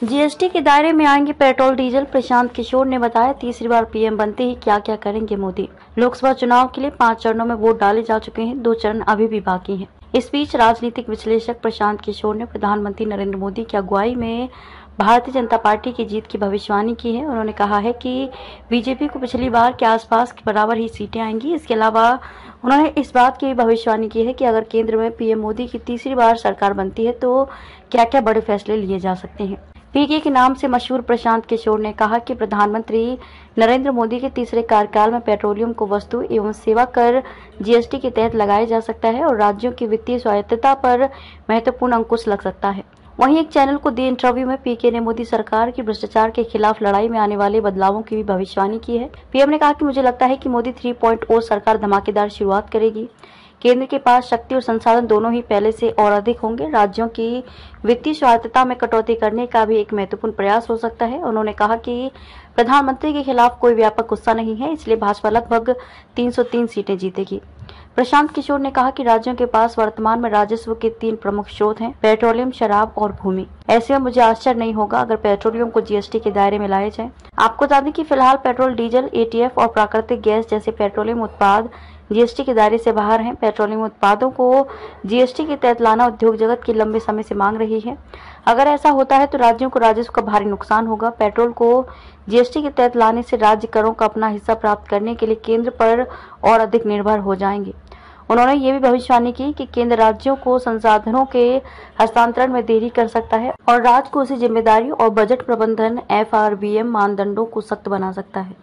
GST के दायरे में आएंगे पेट्रोल डीजल। प्रशांत किशोर ने बताया, तीसरी बार पीएम बनते ही क्या क्या करेंगे मोदी। लोकसभा चुनाव के लिए 5 चरणों में वोट डाले जा चुके हैं, 2 चरण अभी भी बाकी हैं। इस बीच राजनीतिक विश्लेषक प्रशांत किशोर ने प्रधानमंत्री नरेंद्र मोदी की अगुवाई में भारतीय जनता पार्टी की जीत की भविष्यवाणी की है। उन्होंने कहा है कि बीजेपी को पिछली बार के आसपास के बराबर ही सीटें आएंगी। इसके अलावा उन्होंने इस बात की भविष्यवाणी की है कि अगर केंद्र में पीएम मोदी की तीसरी बार सरकार बनती है तो क्या क्या बड़े फैसले लिए जा सकते हैं। पीके के नाम से मशहूर प्रशांत किशोर ने कहा कि प्रधानमंत्री नरेंद्र मोदी के तीसरे कार्यकाल में पेट्रोलियम को वस्तु एवं सेवा कर जीएसटी के तहत लगाया जा सकता है और राज्यों की वित्तीय स्वायत्तता पर महत्वपूर्ण अंकुश लग सकता है। वहीं एक चैनल को दिए इंटरव्यू में पीके ने मोदी सरकार की भ्रष्टाचार के खिलाफ लड़ाई में आने वाले बदलावों की भी भविष्यवाणी की है। पीएम ने कहा कि मुझे लगता है कि मोदी 3.0 सरकार धमाकेदार शुरुआत करेगी। केंद्र के पास शक्ति और संसाधन दोनों ही पहले से और अधिक होंगे। राज्यों की वित्तीय स्वायत्तता में कटौती करने का भी एक महत्वपूर्ण प्रयास हो सकता है। उन्होंने कहा कि प्रधानमंत्री के खिलाफ कोई व्यापक गुस्सा नहीं है, इसलिए भाजपा लगभग 303 सीटें जीतेगी। प्रशांत किशोर ने कहा कि राज्यों के पास वर्तमान में राजस्व के 3 प्रमुख स्रोत हैं, पेट्रोलियम, शराब और भूमि। ऐसे में मुझे आश्चर्य नहीं होगा अगर पेट्रोलियम को जीएसटी के दायरे में लाया जाए। आपको बता दें कि फिलहाल पेट्रोल, डीजल, एटीएफ और प्राकृतिक गैस जैसे पेट्रोलियम उत्पाद जीएसटी के दायरे से बाहर हैं। पेट्रोलियम उत्पादों को जीएसटी के तहत लाना उद्योग जगत की लंबे समय से मांग रही है। अगर ऐसा होता है तो राज्यों को राजस्व का भारी नुकसान होगा। पेट्रोल को जीएसटी के तहत लाने से राज्य करों का अपना हिस्सा प्राप्त करने के लिए केंद्र पर और अधिक निर्भर हो जाएंगे। उन्होंने ये भी भविष्यवाणी की कि केंद्र राज्यों को संसाधनों के हस्तांतरण में देरी कर सकता है और राज्य को उसी जिम्मेदारी और बजट प्रबंधन FRBM मानदंडों को सख्त बना सकता है।